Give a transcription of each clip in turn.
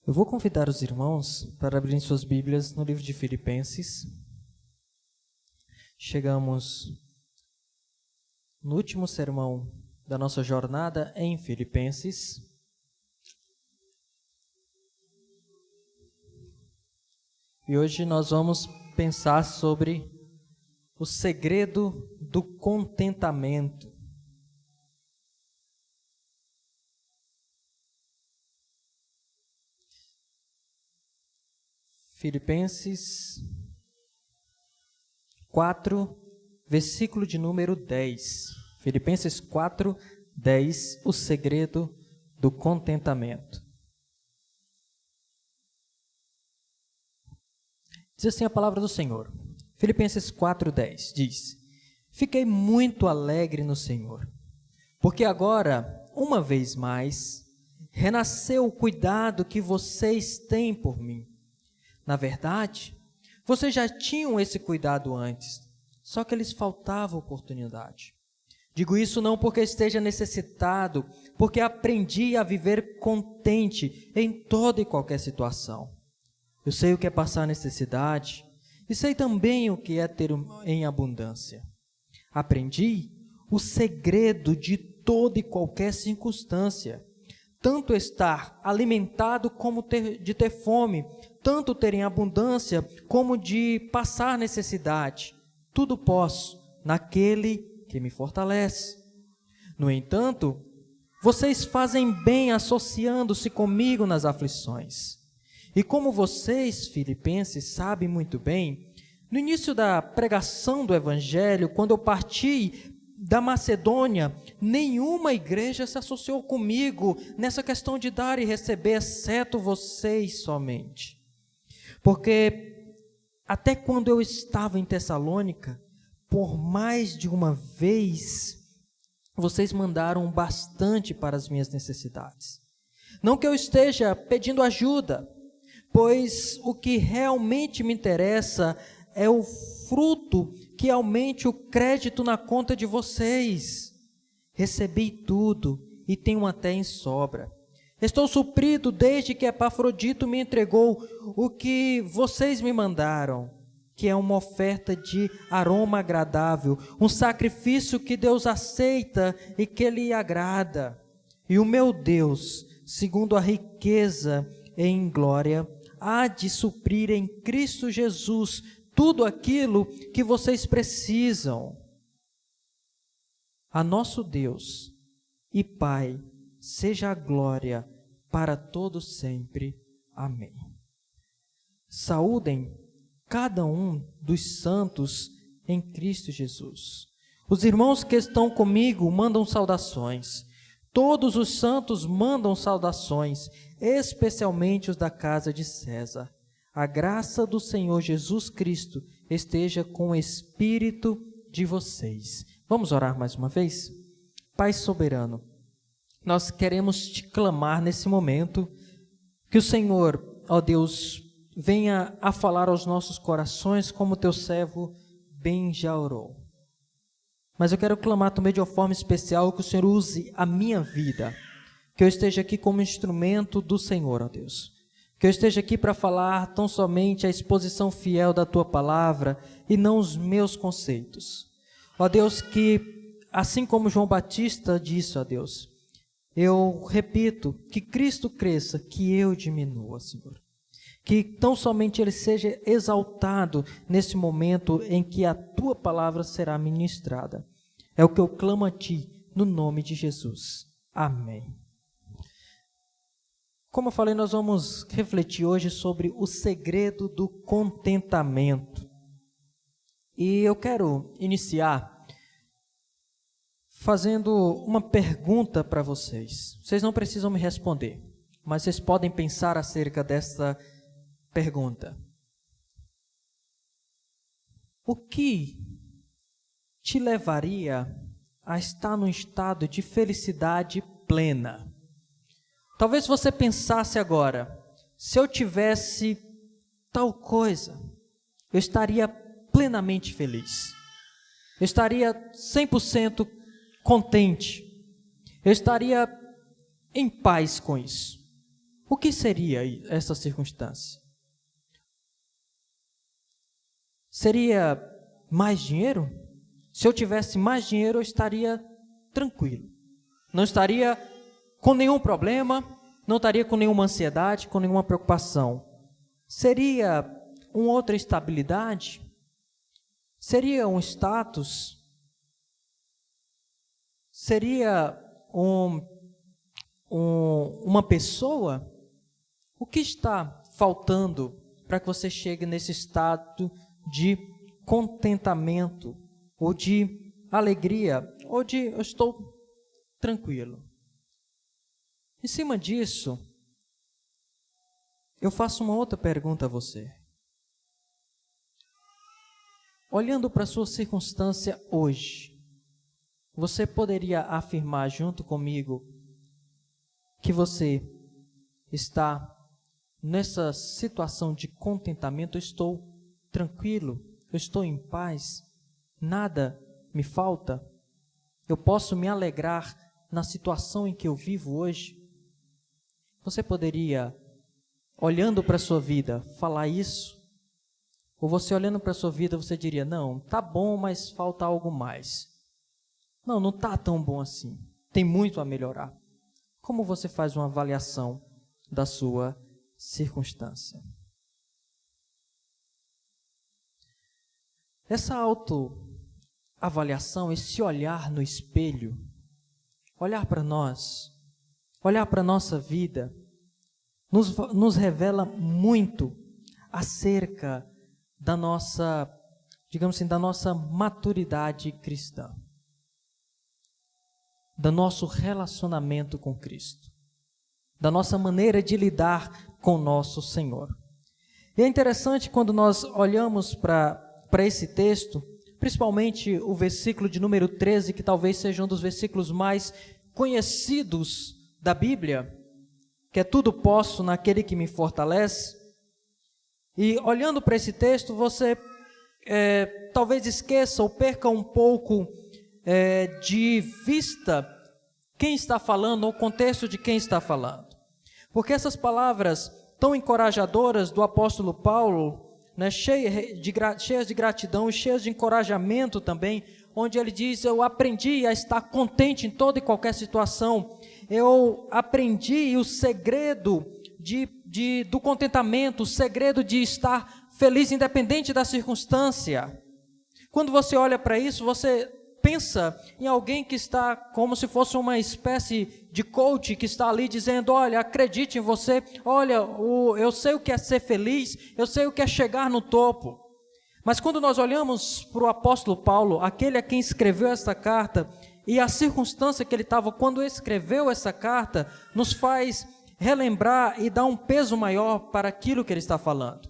Eu vou convidar os irmãos para abrirem suas Bíblias no livro de Filipenses. Chegamos no último sermão da nossa jornada em Filipenses. E hoje nós vamos pensar sobre o segredo do contentamento. Filipenses 4, versículo de número 10. Filipenses 4, 10, o segredo do contentamento. Diz assim a palavra do Senhor. Filipenses 4, 10 diz: Fiquei muito alegre no Senhor, porque agora, uma vez mais, renasceu o cuidado que vocês têm por mim. Na verdade, vocês já tinham esse cuidado antes, só que lhes faltava oportunidade. Digo isso não porque esteja necessitado, porque aprendi a viver contente em toda e qualquer situação. Eu sei o que é passar necessidade e sei também o que é ter em abundância. Aprendi o segredo de toda e qualquer circunstância, tanto estar alimentado como de ter fome, tanto ter em abundância como de passar necessidade. Tudo posso naquele que me fortalece. No entanto, vocês fazem bem associando-se comigo nas aflições. E como vocês, filipenses, sabem muito bem, no início da pregação do Evangelho, quando eu parti da Macedônia, nenhuma igreja se associou comigo nessa questão de dar e receber, exceto vocês somente. Porque até quando eu estava em Tessalônica, por mais de uma vez, vocês mandaram bastante para as minhas necessidades. Não que eu esteja pedindo ajuda, pois o que realmente me interessa é o fruto que aumente o crédito na conta de vocês. Recebi tudo e tenho até em sobra. Estou suprido desde que Epafrodito me entregou o que vocês me mandaram, que é uma oferta de aroma agradável, um sacrifício que Deus aceita e que lhe agrada. E o meu Deus, segundo a riqueza em glória, há de suprir em Cristo Jesus tudo aquilo que vocês precisam. A nosso Deus e Pai, seja a glória para todos sempre. Amém. Saúdem cada um dos santos em Cristo Jesus. Os irmãos que estão comigo mandam saudações. Todos os santos mandam saudações, especialmente os da casa de César. A graça do Senhor Jesus Cristo esteja com o espírito de vocês. Vamos orar mais uma vez? Pai soberano, nós queremos te clamar nesse momento, que o Senhor, ó Deus, venha a falar aos nossos corações como teu servo bem já orou. Mas eu quero clamar também de uma forma especial que o Senhor use a minha vida, que eu esteja aqui como instrumento do Senhor, ó Deus. Que eu esteja aqui para falar tão somente a exposição fiel da Tua palavra e não os meus conceitos. Ó Deus, que assim como João Batista disse, ó Deus, eu repito, que Cristo cresça, que eu diminua, Senhor. Que tão somente Ele seja exaltado nesse momento em que a Tua palavra será ministrada. É o que eu clamo a Ti, no nome de Jesus. Amém. Como eu falei, nós vamos refletir hoje sobre o segredo do contentamento. E eu quero iniciar fazendo uma pergunta para vocês. Vocês não precisam me responder, mas vocês podem pensar acerca dessa pergunta. O que te levaria a estar num estado de felicidade plena? Talvez você pensasse agora, se eu tivesse tal coisa, eu estaria plenamente feliz. Eu estaria 100% contente. Eu estaria em paz com isso. O que seria essa circunstância? Seria mais dinheiro? Se eu tivesse mais dinheiro, eu estaria tranquilo. Não estaria com nenhum problema, não estaria com nenhuma ansiedade, com nenhuma preocupação. Seria uma outra estabilidade? Seria um status? Seria uma pessoa? O que está faltando para que você chegue nesse estado de contentamento, ou de alegria, ou de eu estou tranquilo? Em cima disso, eu faço uma outra pergunta a você. Olhando para a sua circunstância hoje, você poderia afirmar junto comigo que você está nessa situação de contentamento? Eu estou tranquilo, eu estou em paz, nada me falta, eu posso me alegrar na situação em que eu vivo hoje? Você poderia, olhando para a sua vida, falar isso? Ou você olhando para a sua vida, você diria, não, tá bom, mas falta algo mais. Não está tão bom assim, tem muito a melhorar. Como você faz uma avaliação da sua circunstância? Essa autoavaliação, esse olhar no espelho, olhar para nós, olhar para a nossa vida, nos revela muito acerca da nossa, digamos assim, da nossa maturidade cristã, do nosso relacionamento com Cristo, da nossa maneira de lidar com o nosso Senhor. E é interessante quando nós olhamos para esse texto, principalmente o versículo de número 13, que talvez seja um dos versículos mais conhecidos da Bíblia, que é tudo posso naquele que me fortalece. E olhando para esse texto, você talvez esqueça ou perca um pouco de vista quem está falando, ou o contexto de quem está falando. Porque essas palavras tão encorajadoras do apóstolo Paulo, né, cheias de gratidão e cheias de encorajamento também, onde ele diz, eu aprendi a estar contente em toda e qualquer situação, eu aprendi o segredo do contentamento, o segredo de estar feliz independente da circunstância. Quando você olha para isso, você pensa em alguém que está como se fosse uma espécie de coach, que está ali dizendo, olha, acredite em você, olha, eu sei o que é ser feliz, eu sei o que é chegar no topo. Mas quando nós olhamos para o apóstolo Paulo, aquele a quem escreveu essa carta, e a circunstância que ele estava quando escreveu essa carta, nos faz relembrar e dar um peso maior para aquilo que ele está falando.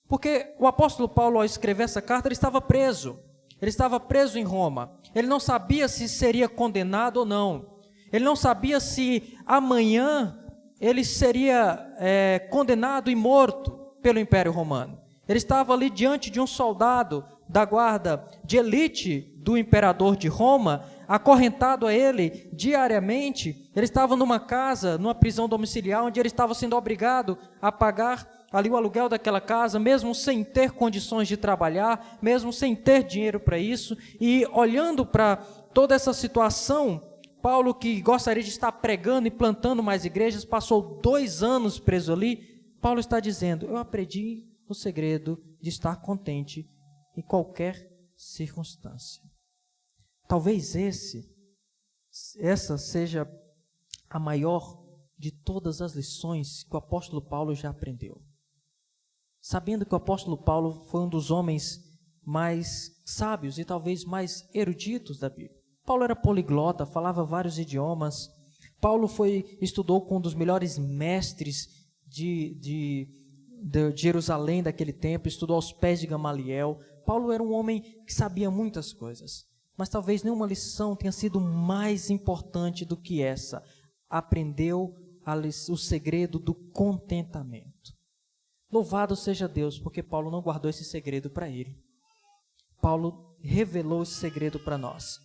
Porque o apóstolo Paulo, ao escrever essa carta, ele estava preso. Ele estava preso em Roma. Ele não sabia se seria condenado ou não. Ele não sabia se amanhã ele seria condenado e morto pelo Império Romano. Ele estava ali diante de um soldado da guarda de elite do imperador de Roma, acorrentado a ele diariamente. Ele estava numa casa, numa prisão domiciliar, onde ele estava sendo obrigado a pagar ali o aluguel daquela casa, mesmo sem ter condições de trabalhar, mesmo sem ter dinheiro para isso. E olhando para toda essa situação, Paulo, que gostaria de estar pregando e plantando mais igrejas, passou 2 anos preso ali. Paulo está dizendo, eu aprendi o segredo de estar contente em qualquer circunstância. Talvez essa seja a maior de todas as lições que o apóstolo Paulo já aprendeu. Sabendo que o apóstolo Paulo foi um dos homens mais sábios e talvez mais eruditos da Bíblia. Paulo era poliglota, falava vários idiomas. Paulo estudou com um dos melhores mestres de Jerusalém daquele tempo, estudou aos pés de Gamaliel. Paulo era um homem que sabia muitas coisas, mas talvez nenhuma lição tenha sido mais importante do que essa. Aprendeu o segredo do contentamento. Louvado seja Deus, porque Paulo não guardou esse segredo para ele. Paulo revelou esse segredo para nós.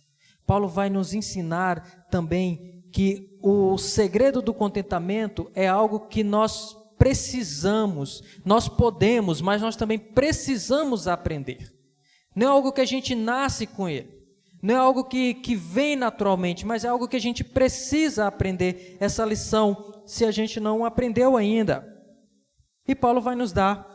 Paulo vai nos ensinar também que o segredo do contentamento é algo que nós precisamos, nós podemos, mas nós também precisamos aprender. Não é algo que a gente nasce com ele, não é algo que vem naturalmente, mas é algo que a gente precisa aprender essa lição, se a gente não aprendeu ainda. E Paulo vai nos dar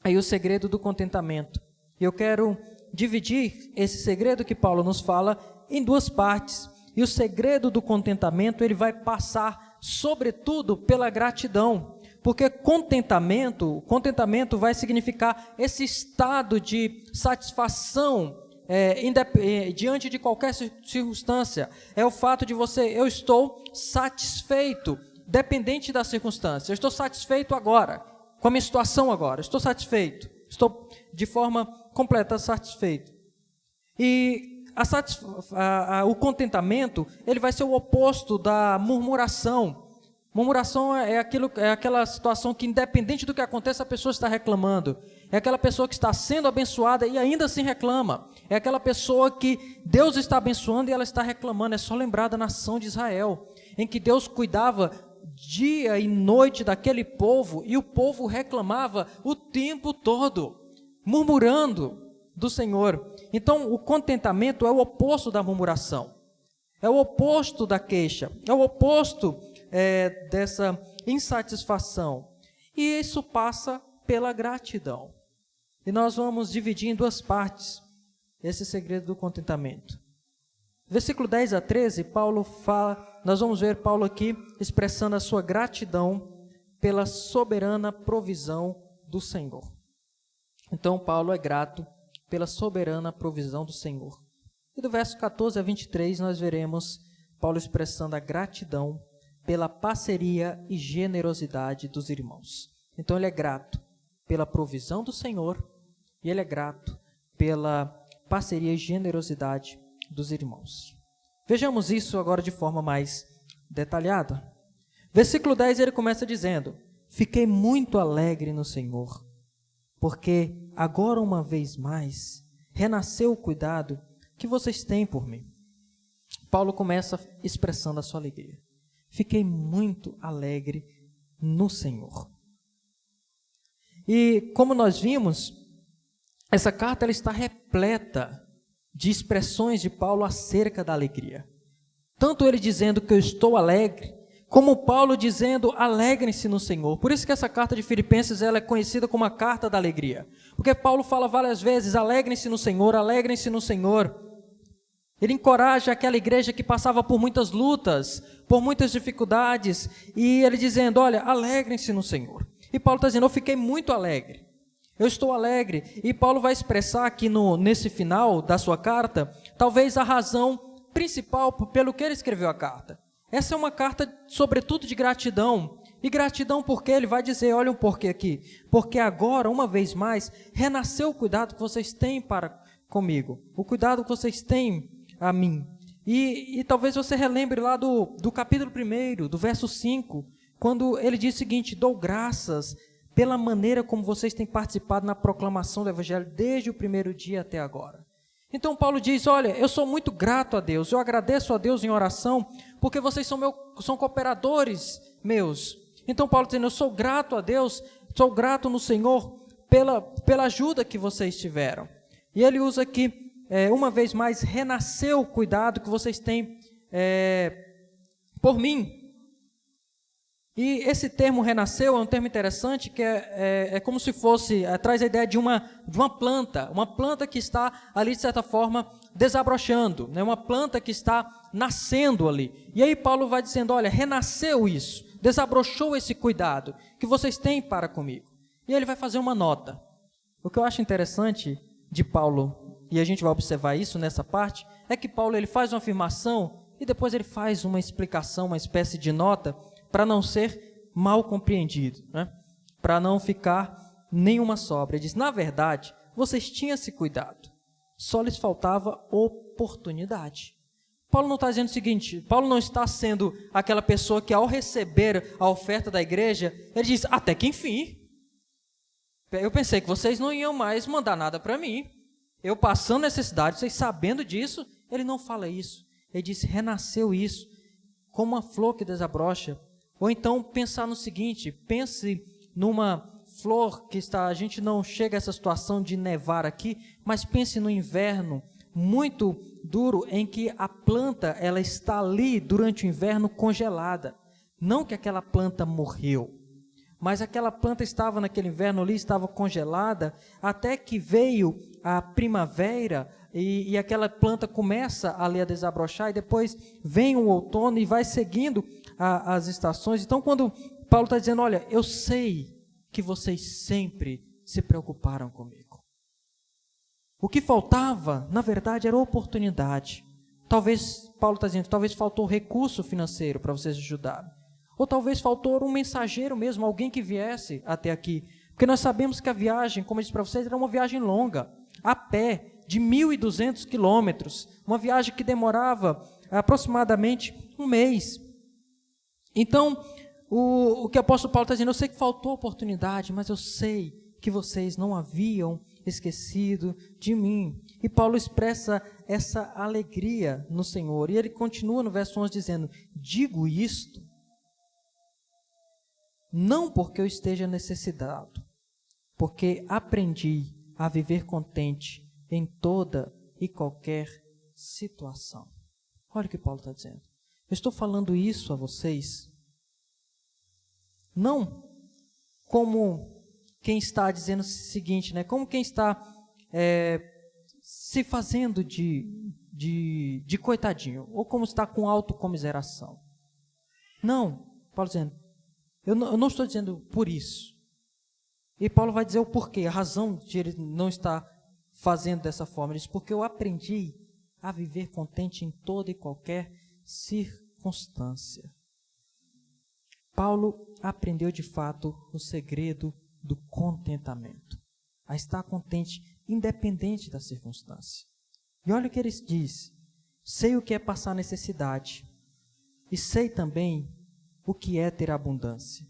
aí o segredo do contentamento. E eu quero dividir esse segredo que Paulo nos fala em duas partes. E o segredo do contentamento, ele vai passar, sobretudo, pela gratidão. Porque contentamento vai significar esse estado de satisfação diante de qualquer circunstância. É o fato de eu estou satisfeito, dependente da circunstância. Eu estou satisfeito agora, com a minha situação agora. Estou satisfeito. Estou de forma completa satisfeito. E o contentamento, ele vai ser o oposto da murmuração. Murmuração é aquela situação que, independente do que aconteça, a pessoa está reclamando. É aquela pessoa que está sendo abençoada e ainda assim reclama. É aquela pessoa que Deus está abençoando e ela está reclamando. É só lembrar da nação de Israel, em que Deus cuidava dia e noite daquele povo, e o povo reclamava o tempo todo, murmurando do Senhor. Então, o contentamento é o oposto da murmuração, é o oposto da queixa, é o oposto dessa insatisfação. E isso passa pela gratidão. E nós vamos dividir em duas partes esse segredo do contentamento. Versículo 10 a 13, Paulo fala, nós vamos ver Paulo aqui expressando a sua gratidão pela soberana provisão do Senhor. Então, Paulo é grato pela soberana provisão do Senhor. E do verso 14 a 23, nós veremos Paulo expressando a gratidão pela parceria e generosidade dos irmãos. Então, ele é grato pela provisão do Senhor e ele é grato pela parceria e generosidade dos irmãos. Vejamos isso agora de forma mais detalhada. Versículo 10, ele começa dizendo: fiquei muito alegre no Senhor, porque agora uma vez mais renasceu o cuidado que vocês têm por mim. Paulo começa expressando a sua alegria. Fiquei muito alegre no Senhor. E como nós vimos, essa carta ela está repleta de expressões de Paulo acerca da alegria. Tanto ele dizendo que eu estou alegre, como Paulo dizendo alegrem-se no Senhor. Por isso que essa carta de Filipenses ela é conhecida como a carta da alegria. Porque Paulo fala várias vezes, alegrem-se no Senhor, alegrem-se no Senhor. Ele encoraja aquela igreja que passava por muitas lutas, por muitas dificuldades, e ele dizendo, olha, alegrem-se no Senhor. E Paulo está dizendo, eu fiquei muito alegre, eu estou alegre. E Paulo vai expressar aqui nesse final da sua carta, talvez a razão principal pelo que ele escreveu a carta. Essa é uma carta, sobretudo, de gratidão. E gratidão porque ele vai dizer, olha um porquê aqui, porque agora, uma vez mais, renasceu o cuidado que vocês têm para comigo, o cuidado que vocês têm a mim. E talvez você relembre lá do capítulo 1, do verso 5, quando ele diz o seguinte, dou graças pela maneira como vocês têm participado na proclamação do Evangelho desde o primeiro dia até agora. Então Paulo diz, olha, eu sou muito grato a Deus, eu agradeço a Deus em oração, porque vocês são cooperadores meus. Então Paulo dizendo, eu sou grato a Deus, sou grato no Senhor pela ajuda que vocês tiveram. E ele usa aqui, uma vez mais, renasceu o cuidado que vocês têm por mim. E esse termo renasceu é um termo interessante, que é como se fosse, traz a ideia de uma planta que está ali, de certa forma, desabrochando, né? Uma planta que está nascendo ali. E aí Paulo vai dizendo, olha, renasceu isso, desabrochou esse cuidado que vocês têm para comigo. E ele vai fazer uma nota. O que eu acho interessante de Paulo, e a gente vai observar isso nessa parte, é que Paulo ele faz uma afirmação e depois ele faz uma explicação, uma espécie de nota, para não ser mal compreendido, né? Para não ficar nenhuma sobra. Ele diz, na verdade, vocês tinham esse cuidado, só lhes faltava oportunidade. Paulo não está dizendo o seguinte, Paulo não está sendo aquela pessoa que ao receber a oferta da igreja, ele diz, até que enfim, eu pensei que vocês não iam mais mandar nada para mim, eu passando necessidade, vocês sabendo disso. Ele não fala isso, ele diz, renasceu isso, como uma flor que desabrocha. Ou então pensar no seguinte, pense numa flor que está, a gente não chega a essa situação de nevar aqui, mas pense no inverno muito duro em que a planta ela está ali durante o inverno congelada. Não que aquela planta morreu, mas aquela planta estava naquele inverno ali, estava congelada, até que veio a primavera e aquela planta começa ali a desabrochar, e depois vem o outono e vai seguindo as estações. Então, quando Paulo está dizendo, olha, eu sei que vocês sempre se preocuparam comigo. O que faltava, na verdade, era oportunidade. Talvez, Paulo está dizendo, talvez faltou recurso financeiro para vocês ajudarem. Ou talvez faltou um mensageiro mesmo, alguém que viesse até aqui. Porque nós sabemos que a viagem, como eu disse para vocês, era uma viagem longa, a pé, de 1.200 quilômetros. Uma viagem que demorava aproximadamente um mês. Então, o que o apóstolo Paulo está dizendo, eu sei que faltou oportunidade, mas eu sei que vocês não haviam esquecido de mim. E Paulo expressa essa alegria no Senhor. E ele continua no verso 11 dizendo, digo isto, não porque eu esteja necessitado, porque aprendi a viver contente em toda e qualquer situação. Olha o que Paulo está dizendo. Eu estou falando isso a vocês, não como quem está dizendo o seguinte, né? Como quem está se fazendo de coitadinho, ou como está com autocomiseração. Não, Paulo dizendo, eu não estou dizendo por isso. E Paulo vai dizer o porquê, a razão de ele não estar fazendo dessa forma. Ele diz, porque eu aprendi a viver contente em toda e qualquer circunstância. Paulo aprendeu de fato o segredo do contentamento. A estar contente, independente da circunstância. E olha o que ele diz. Sei o que é passar necessidade. E sei também o que é ter abundância.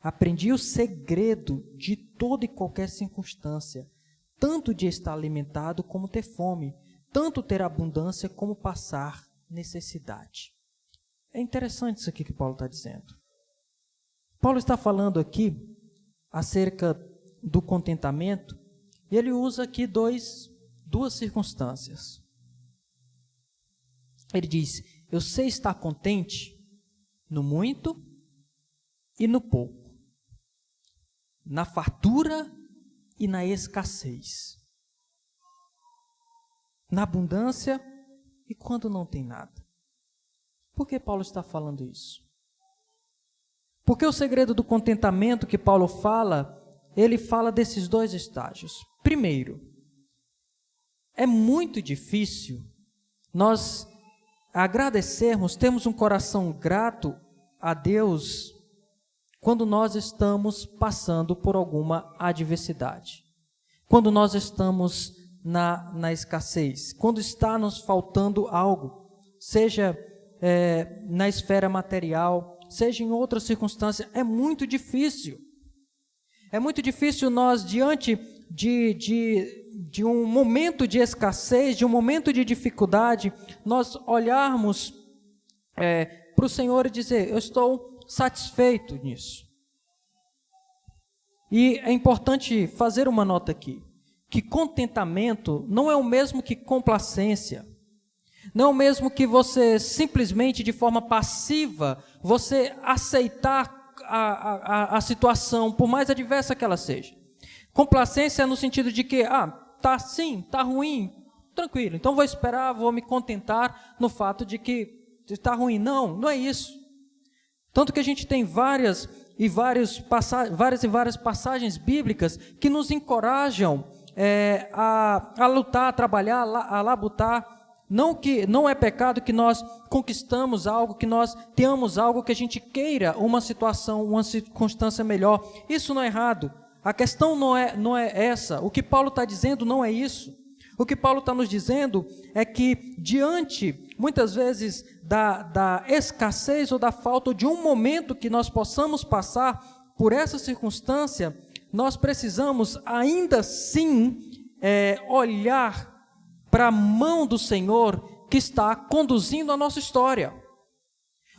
Aprendi o segredo de toda e qualquer circunstância, tanto de estar alimentado como ter fome, tanto ter abundância como passar necessidade. É interessante isso aqui que Paulo está dizendo. Paulo está falando aqui acerca do contentamento, e ele usa aqui duas circunstâncias. Ele diz, eu sei estar contente no muito e no pouco, na fartura e na escassez, na abundância e quando não tem nada. Por que Paulo está falando isso? Porque o segredo do contentamento que Paulo fala, ele fala desses dois estágios. Primeiro, é muito difícil nós agradecermos, termos um coração grato a Deus quando nós estamos passando por alguma adversidade, quando nós estamos na escassez, quando está nos faltando algo, seja na esfera material, seja em outra circunstância. É muito difícil. É muito difícil nós, diante de um momento de escassez, de um momento de dificuldade, nós olharmos para o Senhor e dizer, eu estou satisfeito nisso. E é importante fazer uma nota aqui, que contentamento não é o mesmo que complacência, não é o mesmo que você simplesmente de forma passiva, você aceitar a situação, por mais adversa que ela seja. Complacência é no sentido de que, tá assim, tá ruim, tranquilo, então vou esperar, vou me contentar no fato de que está ruim. Não é isso. Tanto que a gente tem várias e várias passagens bíblicas que nos encorajam a lutar, a trabalhar, a labutar. Não é pecado que nós conquistamos algo, que nós tenhamos algo, que a gente queira uma situação, uma circunstância melhor. Isso não é errado. A questão não é essa. O que Paulo está dizendo não é isso. O que Paulo está nos dizendo é que diante, muitas vezes, da escassez ou da falta, ou de um momento que nós possamos passar por essa circunstância, nós precisamos ainda assim olhar para a mão do Senhor que está conduzindo a nossa história.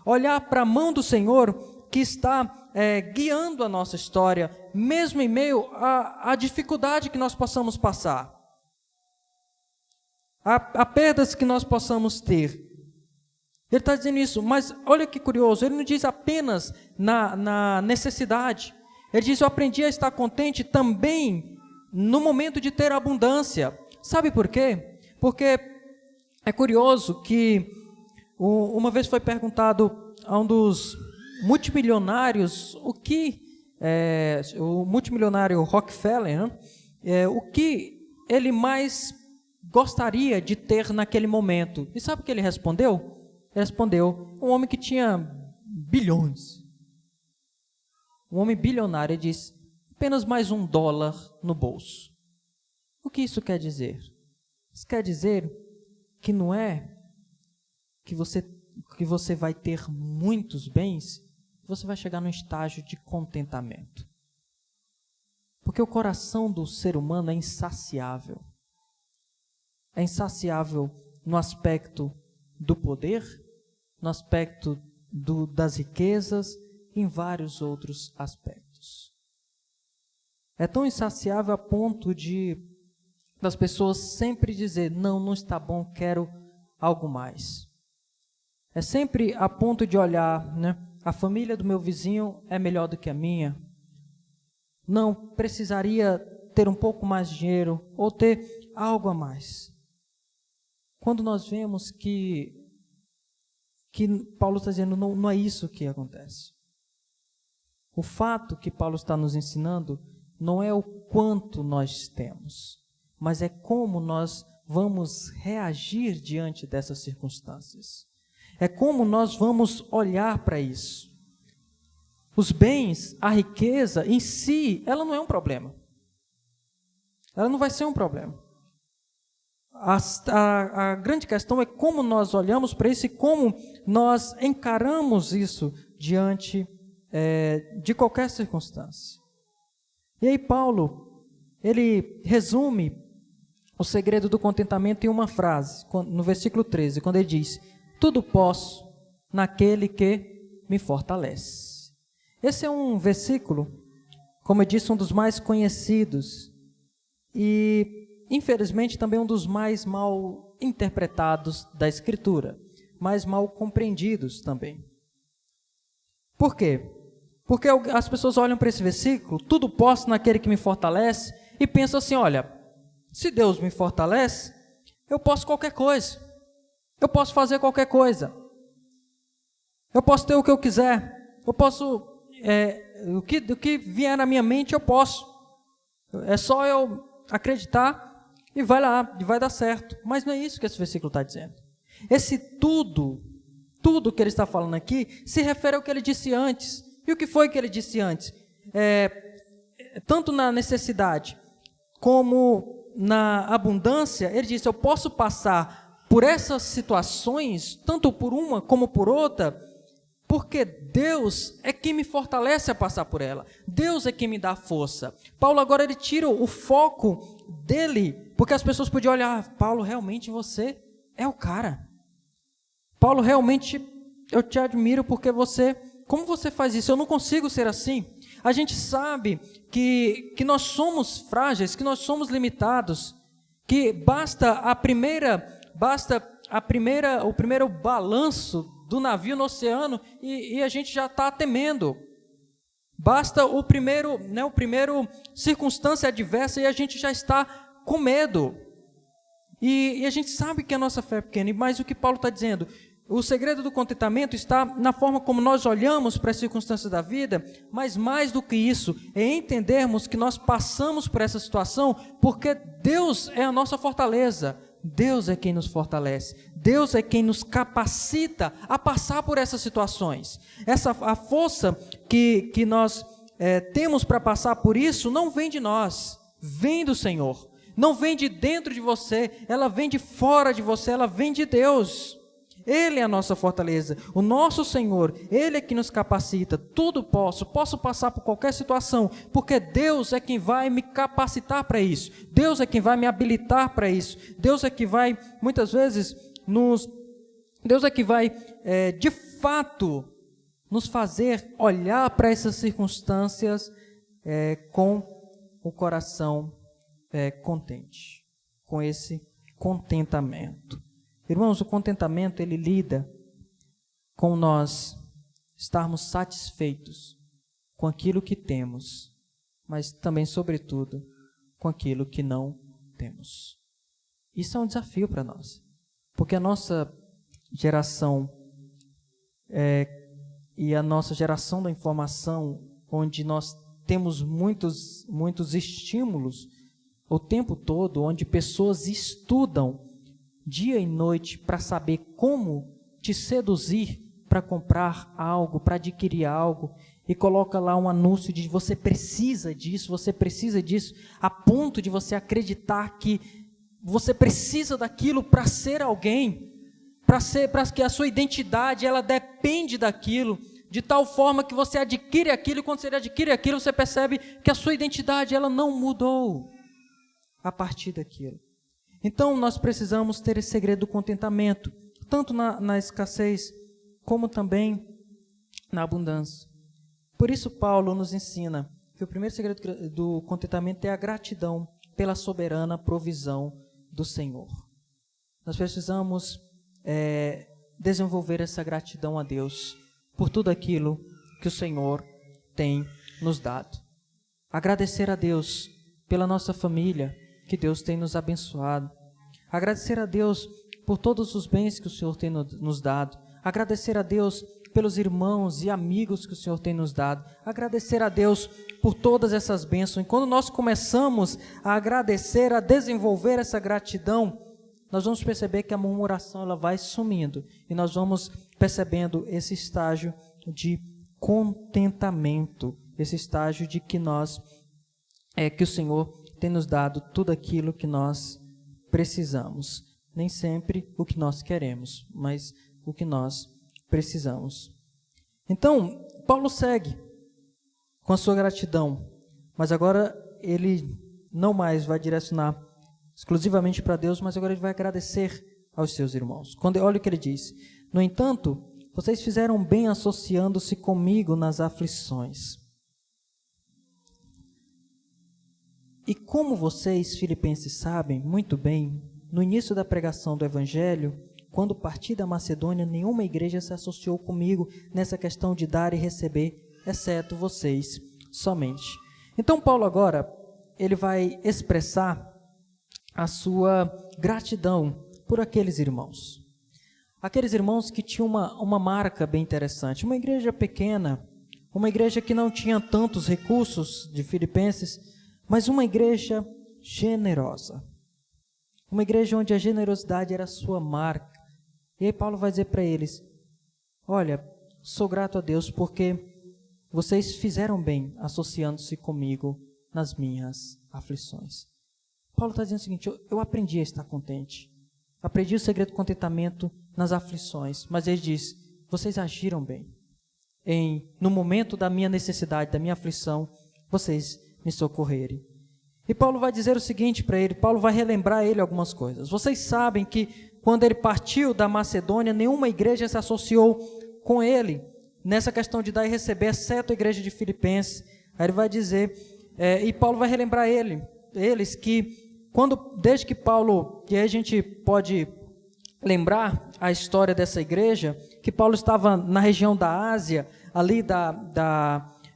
olhar para a mão do Senhor que está guiando a nossa história, mesmo em meio à dificuldade que nós possamos passar, a perdas que nós possamos ter. Ele está dizendo isso, mas olha que curioso, ele não diz apenas na necessidade, ele diz: eu aprendi a estar contente também no momento de ter abundância. Sabe por quê? Porque é curioso que uma vez foi perguntado a um dos multimilionários o multimilionário Rockefeller, né? O que ele mais gostaria de ter naquele momento. E sabe o que ele respondeu? Ele respondeu: um homem que tinha bilhões. Um homem bilionário. Ele disse: apenas mais $1 no bolso. O que isso quer dizer? Isso quer dizer que não é que você vai ter muitos bens, você vai chegar num estágio de contentamento. Porque o coração do ser humano é insaciável. É insaciável no aspecto do poder, no aspecto das riquezas, em vários outros aspectos. É tão insaciável a ponto das pessoas sempre dizer: não está bom, quero algo mais. É sempre a ponto de olhar, né? A família do meu vizinho é melhor do que a minha. Não, precisaria ter um pouco mais de dinheiro ou ter algo a mais. Quando nós vemos que Paulo está dizendo, não é isso que acontece. O fato que Paulo está nos ensinando não é o quanto nós temos, mas é como nós vamos reagir diante dessas circunstâncias. É como nós vamos olhar para isso. Os bens, a riqueza em si, ela não é um problema. Ela não vai ser um problema. A grande questão é como nós olhamos para isso e como nós encaramos isso diante de qualquer circunstância. E aí Paulo, ele resume o segredo do contentamento em uma frase, no versículo 13, quando ele diz: tudo posso naquele que me fortalece. Esse é um versículo, como eu disse, um dos mais conhecidos e, infelizmente, também um dos mais mal interpretados da Escritura, mais mal compreendidos também. Por quê? Porque as pessoas olham para esse versículo, tudo posso naquele que me fortalece, e pensam assim: olha, se Deus me fortalece, eu posso qualquer coisa. Eu posso fazer qualquer coisa. Eu posso ter o que eu quiser. Eu posso, o que vier na minha mente, eu posso. É só eu acreditar e vai lá, e vai dar certo. Mas não é isso que esse versículo está dizendo. Esse tudo que ele está falando aqui, se refere ao que ele disse antes. E o que foi que ele disse antes? Tanto na necessidade como na abundância, ele disse: eu posso passar por essas situações, tanto por uma como por outra, porque Deus é quem me fortalece a passar por ela. Deus é quem me dá força. Paulo agora ele tira o foco dele, porque as pessoas podiam olhar: Paulo, realmente você é o cara. Paulo, realmente eu te admiro porque como você faz isso? Eu não consigo ser assim. A gente sabe que nós somos frágeis, que nós somos limitados, que basta o primeiro balanço do navio no oceano e a gente já está temendo. Basta o primeiro circunstância adversa e a gente já está com medo. E a gente sabe que a nossa fé é pequena, mas o que Paulo está dizendo? O segredo do contentamento está na forma como nós olhamos para as circunstâncias da vida, mas mais do que isso, é entendermos que nós passamos por essa situação porque Deus é a nossa fortaleza. Deus é quem nos fortalece, Deus é quem nos capacita a passar por essas situações. A força que nós temos para passar por isso não vem de nós, vem do Senhor. Não vem de dentro de você, ela vem de fora de você, ela vem de Deus. Ele é a nossa fortaleza, o nosso Senhor, Ele é que nos capacita. Tudo posso passar por qualquer situação, porque Deus é quem vai me capacitar para isso, Deus é quem vai me habilitar para isso, Deus é que vai, muitas vezes, Deus é que vai, de fato nos fazer olhar para essas circunstâncias com o coração contente, com esse contentamento. Irmãos, o contentamento, ele lida com nós estarmos satisfeitos com aquilo que temos, mas também, sobretudo, com aquilo que não temos. Isso é um desafio para nós, porque a nossa geração e a nossa geração da informação, onde nós temos muitos estímulos o tempo todo, onde pessoas estudam dia e noite para saber como te seduzir para comprar algo, para adquirir algo, e coloca lá um anúncio de você precisa disso, a ponto de você acreditar que você precisa daquilo para ser alguém, para que a sua identidade ela depende daquilo, de tal forma que você adquire aquilo, e quando você adquire aquilo, você percebe que a sua identidade ela não mudou a partir daquilo. Então, nós precisamos ter esse segredo do contentamento, tanto na escassez, como também na abundância. Por isso, Paulo nos ensina que o primeiro segredo do contentamento é a gratidão pela soberana provisão do Senhor. Nós precisamos desenvolver essa gratidão a Deus por tudo aquilo que o Senhor tem nos dado. Agradecer a Deus pela nossa família, que Deus tem nos abençoado. Agradecer a Deus por todos os bens que o Senhor tem nos dado. Agradecer a Deus pelos irmãos e amigos que o Senhor tem nos dado. Agradecer a Deus por todas essas bênçãos. E quando nós começamos a agradecer, a desenvolver essa gratidão, nós vamos perceber que a murmuração ela vai sumindo. E nós vamos percebendo esse estágio de contentamento. Esse estágio de que que o Senhor tem nos dado tudo aquilo que nós precisamos. Nem sempre o que nós queremos, mas o que nós precisamos. Então, Paulo segue com a sua gratidão, mas agora ele não mais vai direcionar exclusivamente para Deus, mas agora ele vai agradecer aos seus irmãos. Olha o que ele diz: no entanto, vocês fizeram bem associando-se comigo nas aflições. E como vocês, filipenses, sabem muito bem, no início da pregação do Evangelho, quando parti da Macedônia, nenhuma igreja se associou comigo nessa questão de dar e receber, exceto vocês somente. Então Paulo agora, ele vai expressar a sua gratidão por aqueles irmãos. Aqueles irmãos que tinham uma marca bem interessante, uma igreja pequena, uma igreja que não tinha tantos recursos de Filipenses, mas uma igreja generosa. Uma igreja onde a generosidade era a sua marca. E aí Paulo vai dizer para eles: olha, sou grato a Deus porque vocês fizeram bem associando-se comigo nas minhas aflições. Paulo está dizendo o seguinte: eu aprendi a estar contente. Aprendi o segredo do contentamento nas aflições. Mas ele diz: vocês agiram bem. No momento da minha necessidade, da minha aflição, vocês me socorrerem. E Paulo vai dizer o seguinte para ele, Paulo vai relembrar a ele algumas coisas. Vocês sabem que quando ele partiu da Macedônia, nenhuma igreja se associou com ele nessa questão de dar e receber, exceto a igreja de Filipenses. Aí ele vai dizer, e Paulo vai relembrar eles que desde que Paulo, que a gente pode lembrar a história dessa igreja, que Paulo estava na região da Ásia, ali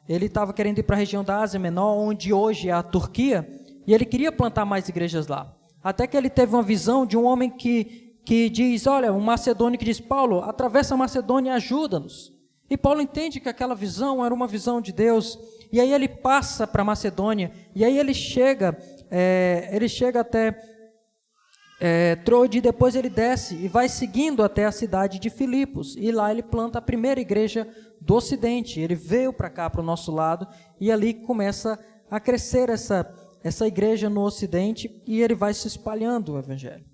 ele estava querendo ir para a região da Ásia Menor, onde hoje é a Turquia, e ele queria plantar mais igrejas lá. Até que ele teve uma visão de um homem que diz, olha, um macedônio que diz, Paulo, atravessa a Macedônia e ajuda-nos. E Paulo entende que aquela visão era uma visão de Deus, e aí ele passa para a Macedônia, e aí ele chega até Troade, e depois ele desce e vai seguindo até a cidade de Filipos, e lá ele planta a primeira igreja do Ocidente. Ele veio para cá, para o nosso lado, e ali começa a crescer essa igreja no Ocidente, e ele vai se espalhando o Evangelho.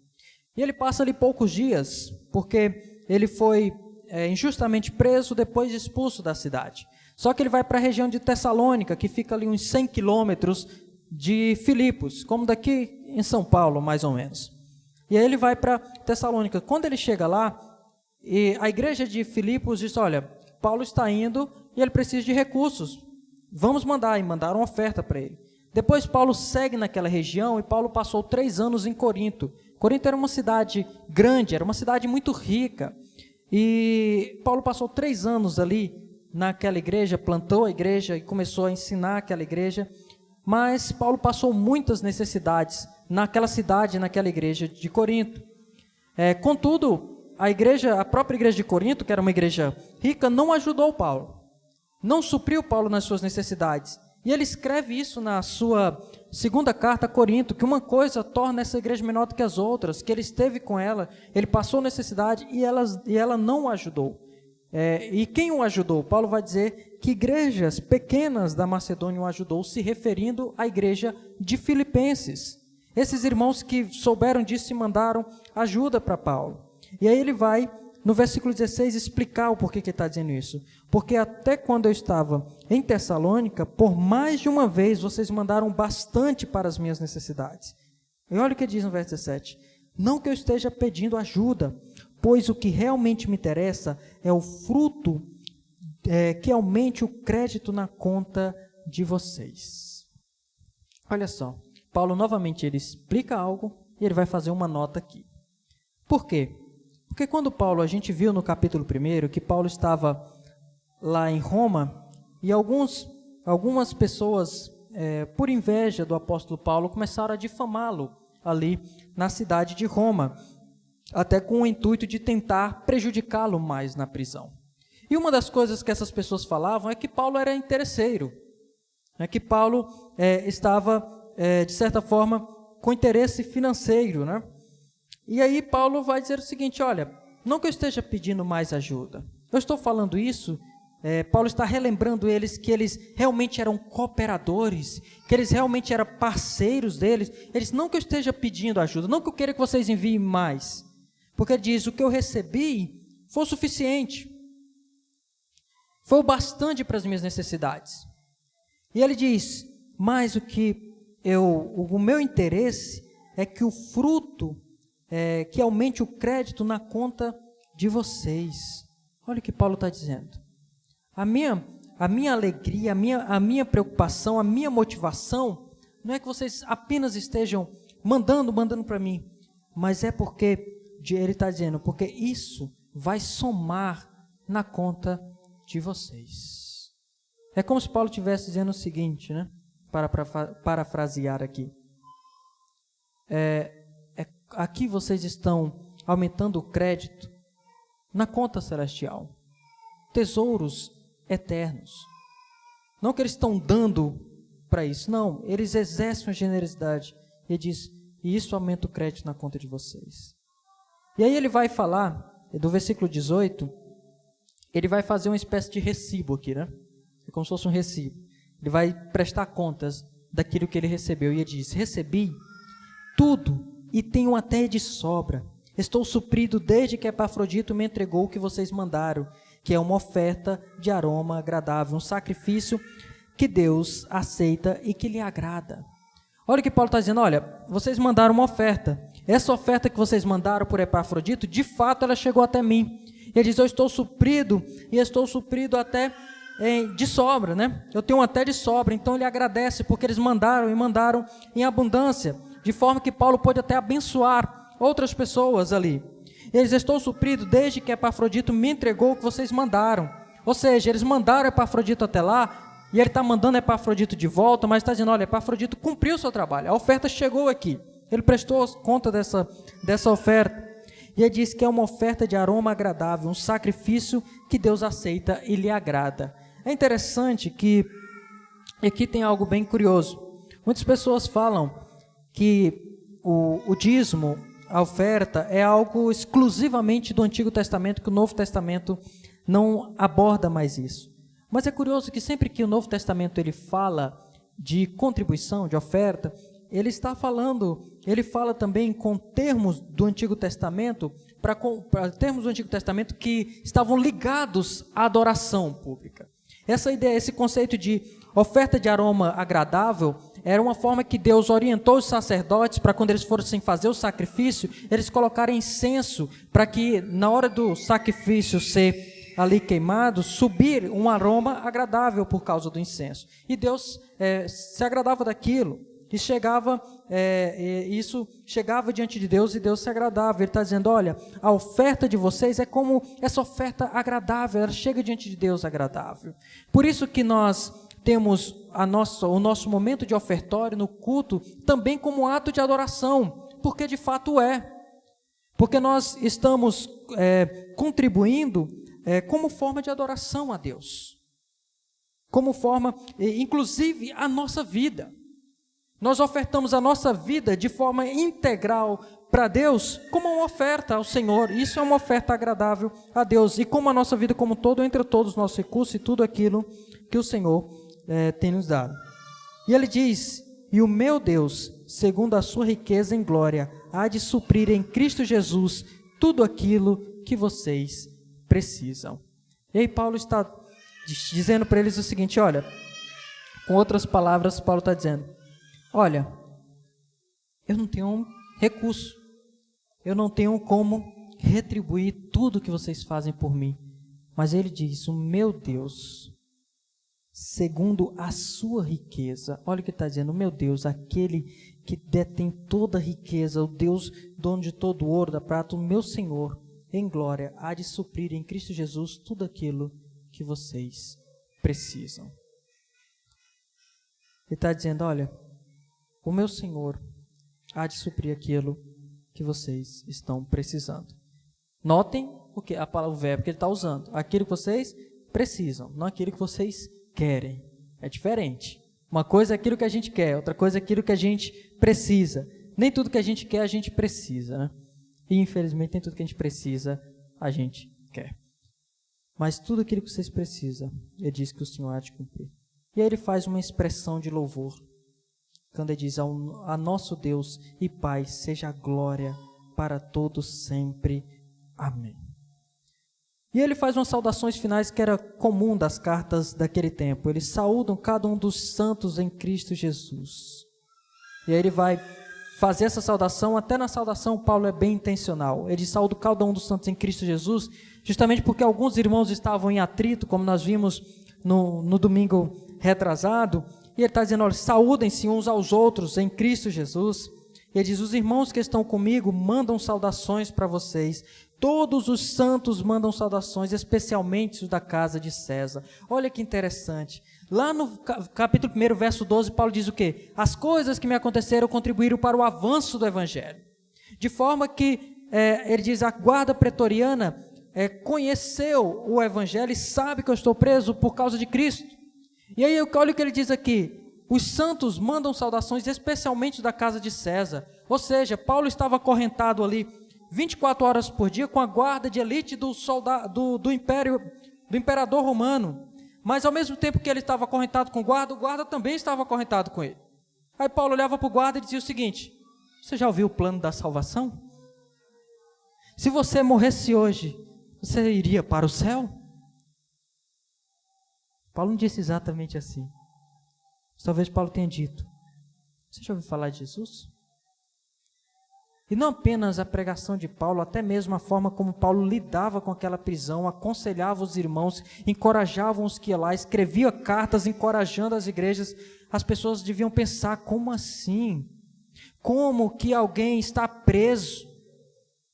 E ele passa ali poucos dias, porque ele foi injustamente preso, depois expulso da cidade. Só que ele vai para a região de Tessalônica, que fica ali uns 100 quilômetros de Filipos, como daqui em São Paulo, mais ou menos. E aí ele vai para Tessalônica. Quando ele chega lá, E a igreja de Filipos disse, olha, Paulo está indo e ele precisa de recursos. Vamos mandar, e mandaram uma oferta para ele. Depois Paulo segue naquela região e Paulo passou 3 anos em Corinto. Corinto era uma cidade grande, era uma cidade muito rica. E Paulo passou 3 anos ali naquela igreja, plantou a igreja e começou a ensinar aquela igreja. Mas Paulo passou muitas necessidades naquela cidade, naquela igreja de Corinto. Contudo, a própria igreja de Corinto, que era uma igreja rica, não ajudou Paulo. Não supriu Paulo nas suas necessidades. E ele escreve isso na sua segunda carta a Corinto, que uma coisa torna essa igreja menor do que as outras, que ele esteve com ela, ele passou necessidade e ela não o ajudou. E quem o ajudou? Paulo vai dizer que igrejas pequenas da Macedônia o ajudou, se referindo à igreja de Filipenses. Esses irmãos que souberam disso e mandaram ajuda para Paulo. E aí ele vai, no versículo 16, explicar o porquê que ele está dizendo isso. Porque até quando eu estava em Tessalônica, por mais de uma vez vocês mandaram bastante para as minhas necessidades. E olha o que diz no verso 17. Não que eu esteja pedindo ajuda, pois o que realmente me interessa é o fruto que aumente o crédito na conta de vocês. Olha só, Paulo novamente ele explica algo e ele vai fazer uma nota aqui. Por quê? Porque quando a gente viu no capítulo 1 que Paulo estava lá em Roma e algumas pessoas, por inveja do apóstolo Paulo, começaram a difamá-lo ali na cidade de Roma, até com o intuito de tentar prejudicá-lo mais na prisão. E uma das coisas que essas pessoas falavam é que Paulo era interesseiro, que Paulo estava, de certa forma, com interesse financeiro, né? E aí Paulo vai dizer o seguinte, olha, não que eu esteja pedindo mais ajuda, eu estou falando isso, Paulo está relembrando eles que eles realmente eram cooperadores, que eles realmente eram parceiros deles, eles não que eu esteja pedindo ajuda, não que eu queira que vocês enviem mais, porque ele diz, o que eu recebi foi o suficiente, foi o bastante para as minhas necessidades. E ele diz, mas o meu interesse é que o fruto que aumente o crédito na conta de vocês. Olha o que Paulo está dizendo. A minha alegria, a minha preocupação, a minha motivação, não é que vocês apenas estejam mandando para mim, mas é porque, ele está dizendo, porque isso vai somar na conta de vocês. É como se Paulo estivesse dizendo o seguinte, né? Para parafrasear aqui. Aqui vocês estão aumentando o crédito na conta celestial. Tesouros eternos. Não que eles estão dando para isso, não. Eles exercem a generosidade. E ele diz, e isso aumenta o crédito na conta de vocês. E aí ele vai falar, do versículo 18, ele vai fazer uma espécie de recibo aqui, né? É como se fosse um recibo. Ele vai prestar contas daquilo que ele recebeu. E ele diz, recebi tudo e tenho até de sobra. Estou suprido desde que Epafrodito me entregou o que vocês mandaram, que é uma oferta de aroma agradável, um sacrifício que Deus aceita e que lhe agrada. Olha o que Paulo está dizendo, olha, vocês mandaram uma oferta. Essa oferta que vocês mandaram por Epafrodito, de fato ela chegou até mim. Ele diz, eu estou suprido e estou suprido até de sobra, né? Eu tenho até de sobra, então ele agradece porque eles mandaram e mandaram em abundância, de forma que Paulo pôde até abençoar outras pessoas ali. Eles estou suprido desde que Epafrodito me entregou o que vocês mandaram. Ou seja, eles mandaram Epafrodito até lá, e ele está mandando Epafrodito de volta, mas está dizendo, olha, Epafrodito cumpriu o seu trabalho, a oferta chegou aqui, ele prestou conta dessa oferta, e ele diz que é uma oferta de aroma agradável, um sacrifício que Deus aceita e lhe agrada. É interessante que aqui tem algo bem curioso. Muitas pessoas falam que o dízimo, a oferta, é algo exclusivamente do Antigo Testamento, que o Novo Testamento não aborda mais isso. Mas é curioso que sempre que o Novo Testamento ele fala de contribuição, de oferta, ele fala também com termos do Antigo Testamento, para termos do Antigo Testamento que estavam ligados à adoração pública. Essa ideia, esse conceito de oferta de aroma agradável era uma forma que Deus orientou os sacerdotes para quando eles fossem fazer o sacrifício, eles colocarem incenso, para que na hora do sacrifício ser ali queimado, subir um aroma agradável por causa do incenso. E Deus se agradava daquilo. E isso chegava diante de Deus e Deus se agradava. Ele está dizendo, olha, a oferta de vocês é como essa oferta agradável, ela chega diante de Deus agradável. Por isso que nós temos o nosso momento de ofertório no culto também como ato de adoração, porque de fato é. Porque nós estamos contribuindo como forma de adoração a Deus. Como forma, inclusive, a nossa vida. Nós ofertamos a nossa vida de forma integral para Deus como uma oferta ao Senhor. Isso é uma oferta agradável a Deus. E como a nossa vida como um todo, entre todos os nossos recursos e tudo aquilo que o Senhor tem nos dado. E ele diz, e o meu Deus, segundo a sua riqueza em glória, há de suprir em Cristo Jesus tudo aquilo que vocês precisam. E aí Paulo está dizendo para eles o seguinte, olha, com outras palavras, Paulo está dizendo, olha, eu não tenho um recurso, eu não tenho como retribuir tudo que vocês fazem por mim, mas ele diz, o meu Deus, segundo a sua riqueza, olha o que ele está dizendo, o meu Deus, aquele que detém toda a riqueza, o Deus dono de todo o ouro, da prata, o meu Senhor, em glória, há de suprir em Cristo Jesus tudo aquilo que vocês precisam. Ele está dizendo, olha, o meu Senhor há de suprir aquilo que vocês estão precisando. Notem o verbo que ele está usando. Aquilo que vocês precisam, não aquilo que vocês querem. É diferente. Uma coisa é aquilo que a gente quer, outra coisa é aquilo que a gente precisa. Nem tudo que a gente quer, a gente precisa, né? E infelizmente nem tudo que a gente precisa, a gente quer. Mas tudo aquilo que vocês precisam, ele diz que o Senhor há de cumprir. E aí ele faz uma expressão de louvor. Quando ele diz, a nosso Deus e Pai, seja a glória para todos sempre. Amém. E ele faz umas saudações finais que era comum das cartas daquele tempo. Eles saúdam cada um dos santos em Cristo Jesus. E aí ele vai fazer essa saudação, até na saudação Paulo é bem intencional. Ele saúda cada um dos santos em Cristo Jesus, justamente porque alguns irmãos estavam em atrito, como nós vimos no domingo retrasado. E ele está dizendo, olha, saúdem-se uns aos outros em Cristo Jesus. Ele diz, os irmãos que estão comigo mandam saudações para vocês. Todos os santos mandam saudações, especialmente os da casa de César. Olha que interessante. Lá no capítulo 1, verso 12, Paulo diz o quê? As coisas que me aconteceram contribuíram para o avanço do Evangelho. De forma que, ele diz, a guarda pretoriana conheceu o Evangelho e sabe que eu estou preso por causa de Cristo. E aí, olha o que ele diz aqui, os santos mandam saudações, especialmente da casa de César. Ou seja, Paulo estava acorrentado ali 24 horas por dia com a guarda de elite do imperador romano. Mas ao mesmo tempo que ele estava acorrentado com o guarda também estava acorrentado com ele. Aí Paulo olhava para o guarda e dizia o seguinte, você já ouviu o plano da salvação? Se você morresse hoje, você iria para o céu? Paulo não disse exatamente assim. Talvez Paulo tenha dito, você já ouviu falar de Jesus? E não apenas a pregação de Paulo, até mesmo a forma como Paulo lidava com aquela prisão, aconselhava os irmãos, encorajava os que iam lá, escrevia cartas encorajando as igrejas. As pessoas deviam pensar, como assim? Como que alguém está preso?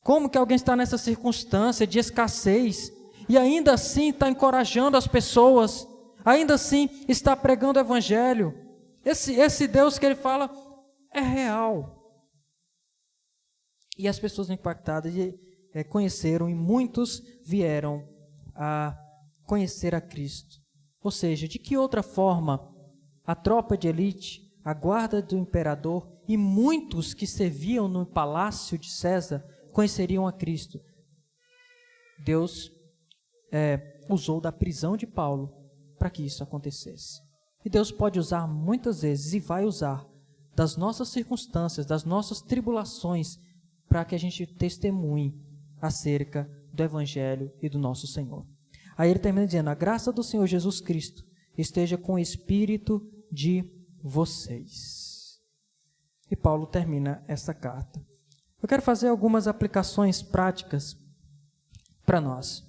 Como que alguém está nessa circunstância de escassez e ainda assim está encorajando as pessoas? Ainda assim está pregando o Evangelho. Esse Deus que ele fala é real. E as pessoas impactadas conheceram e muitos vieram a conhecer a Cristo. Ou seja, de que outra forma a tropa de elite, a guarda do imperador e muitos que serviam no palácio de César conheceriam a Cristo? Deus usou da prisão de Paulo para que isso acontecesse. E Deus pode usar muitas vezes e vai usar das nossas circunstâncias, das nossas tribulações, para que a gente testemunhe acerca do Evangelho e do nosso Senhor. Aí ele termina dizendo, a graça do Senhor Jesus Cristo esteja com o espírito de vocês. E Paulo termina essa carta. Eu quero fazer algumas aplicações práticas para nós,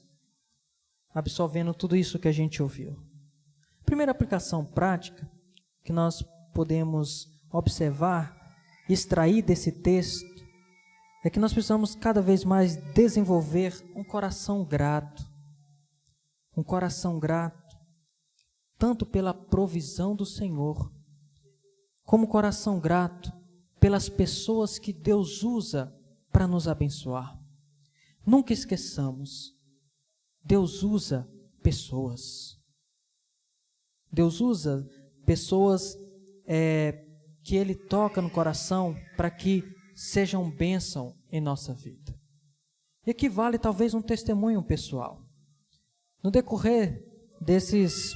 absorvendo tudo isso que a gente ouviu. A primeira aplicação prática que nós podemos observar e extrair desse texto é que nós precisamos cada vez mais desenvolver um coração grato. Um coração grato, tanto pela provisão do Senhor, como coração grato pelas pessoas que Deus usa para nos abençoar. Nunca esqueçamos, Deus usa pessoas. Deus usa pessoas que Ele toca no coração para que sejam bênção em nossa vida. E aqui vale talvez um testemunho pessoal. No decorrer desses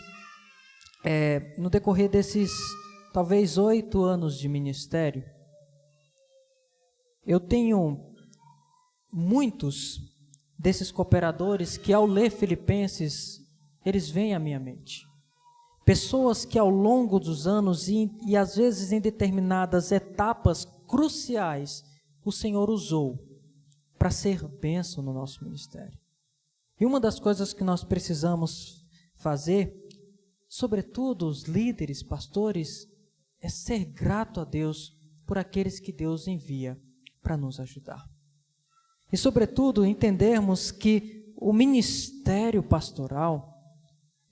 talvez 8 anos de ministério, eu tenho muitos desses cooperadores que, ao ler Filipenses, eles vêm à minha mente. Pessoas que ao longo dos anos e às vezes em determinadas etapas cruciais, o Senhor usou para ser bênção no nosso ministério. E uma das coisas que nós precisamos fazer, sobretudo os líderes, pastores, é ser grato a Deus por aqueles que Deus envia para nos ajudar. E sobretudo entendermos que o ministério pastoral,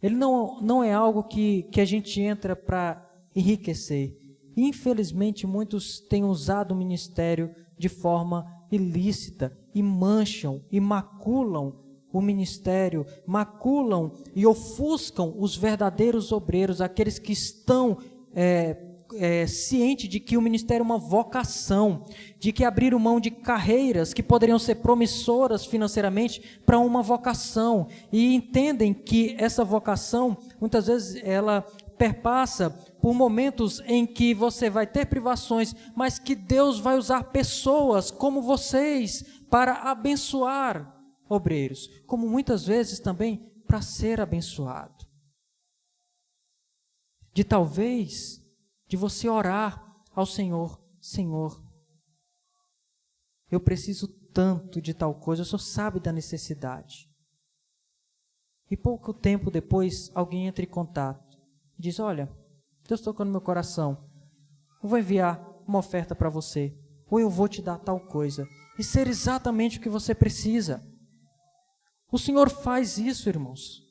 ele não é algo que a gente entra para enriquecer. Infelizmente, muitos têm usado o ministério de forma ilícita e mancham e maculam o ministério, maculam e ofuscam os verdadeiros obreiros, aqueles que estão cientes de que o ministério é uma vocação, de que abriram mão de carreiras que poderiam ser promissoras financeiramente para uma vocação, e entendem que essa vocação, muitas vezes, ela perpassa por momentos em que você vai ter privações, mas que Deus vai usar pessoas como vocês para abençoar obreiros, como muitas vezes também para ser abençoado. De você orar ao Senhor: Senhor, eu preciso tanto de tal coisa, o Senhor sabe da necessidade. E pouco tempo depois, alguém entra em contato, diz: olha, Deus tocou no meu coração, eu vou enviar uma oferta para você, ou eu vou te dar tal coisa, e ser exatamente o que você precisa. O Senhor faz isso, irmãos.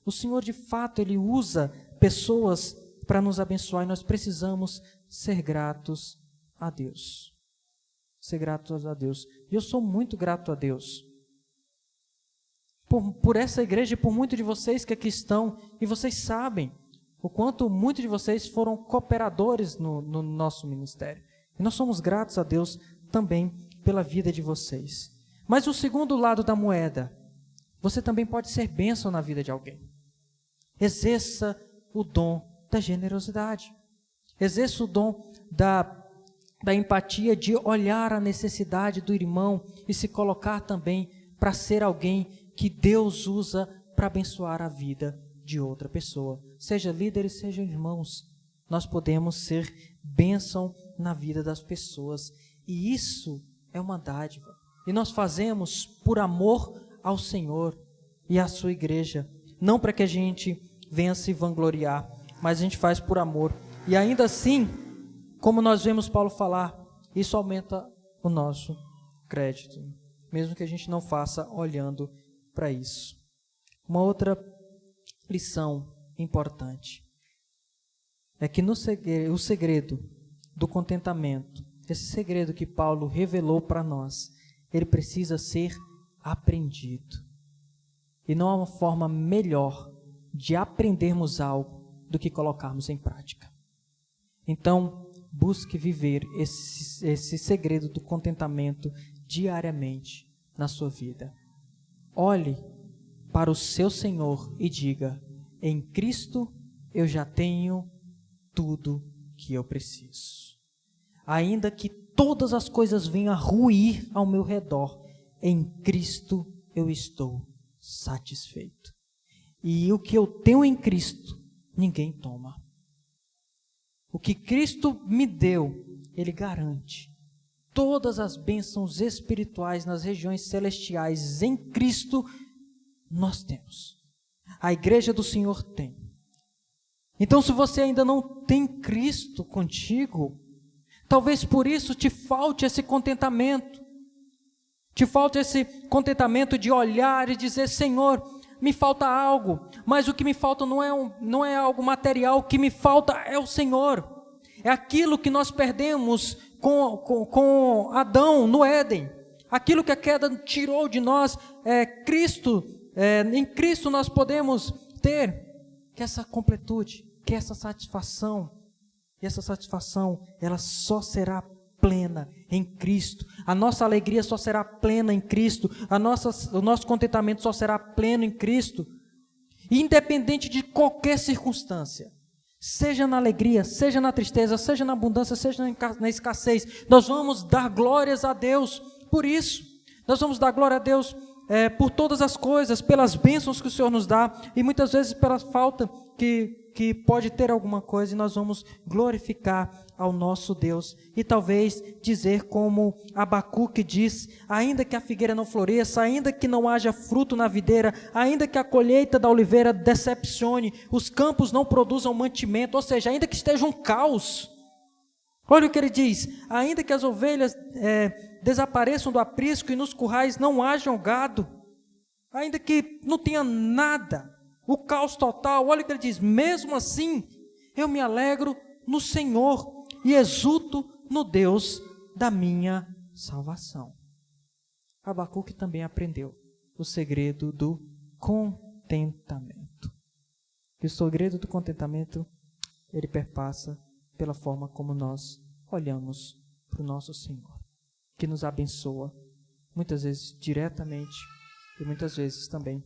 O Senhor, de fato, Ele usa pessoas para nos abençoar, e nós precisamos ser gratos a Deus. Ser gratos a Deus. E eu sou muito grato a Deus por essa igreja e por muitos de vocês que aqui estão, e vocês sabem o quanto muitos de vocês foram cooperadores no nosso ministério. E nós somos gratos a Deus também pela vida de vocês. Mas o segundo lado da moeda, você também pode ser bênção na vida de alguém. Exerça o dom da generosidade. Exerça o dom da empatia, de olhar a necessidade do irmão e se colocar também para ser alguém que Deus usa para abençoar a vida de outra pessoa. Seja líderes, sejam irmãos, nós podemos ser bênção na vida das pessoas. E isso é uma dádiva. E nós fazemos por amor ao Senhor e à sua igreja. Não para que a gente venha se vangloriar, mas a gente faz por amor. E ainda assim, como nós vemos Paulo falar, isso aumenta o nosso crédito, mesmo que a gente não faça olhando para isso. Uma outra lição importante é que o segredo do contentamento, esse segredo que Paulo revelou para nós, ele precisa ser aprendido. E não há uma forma melhor de aprendermos algo do que colocarmos em prática. Então, busque viver esse segredo do contentamento diariamente na sua vida. Olhe para o seu Senhor e diga: em Cristo eu já tenho tudo que eu preciso. Ainda que todas as coisas venham a ruir ao meu redor, em Cristo eu estou satisfeito. E o que eu tenho em Cristo, ninguém toma. O que Cristo me deu, Ele garante. Todas as bênçãos espirituais nas regiões celestiais em Cristo, nós temos. A igreja do Senhor tem. Então, se você ainda não tem Cristo contigo, talvez por isso te falte esse contentamento. Te falta esse contentamento de olhar e dizer: Senhor, me falta algo, mas o que me falta não é algo material, o que me falta é o Senhor. É aquilo que nós perdemos com Adão no Éden. Aquilo que a queda tirou de nós, Cristo. Em Cristo nós podemos ter que essa completude, que essa satisfação. E essa satisfação, ela só será plena em Cristo. A nossa alegria só será plena em Cristo. O nosso contentamento só será pleno em Cristo. Independente de qualquer circunstância. Seja na alegria, seja na tristeza, seja na abundância, seja na escassez. Nós vamos dar glórias a Deus por isso. Nós vamos dar glória a Deus por todas as coisas, pelas bênçãos que o Senhor nos dá. E muitas vezes pela falta que pode ter alguma coisa, e nós vamos glorificar ao nosso Deus, e talvez dizer como Abacuque diz: ainda que a figueira não floresça, ainda que não haja fruto na videira, ainda que a colheita da oliveira decepcione, os campos não produzam mantimento, ou seja, ainda que esteja um caos. Olha o que ele diz: ainda que as ovelhas desapareçam do aprisco e nos currais não hajam gado, ainda que não tenha nada, o caos total, olha o que ele diz: mesmo assim, eu me alegro no Senhor e exulto no Deus da minha salvação. Abacuque também aprendeu o segredo do contentamento. E o segredo do contentamento, ele perpassa pela forma como nós olhamos para o nosso Senhor, que nos abençoa, muitas vezes diretamente e muitas vezes também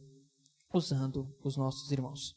usando os nossos irmãos.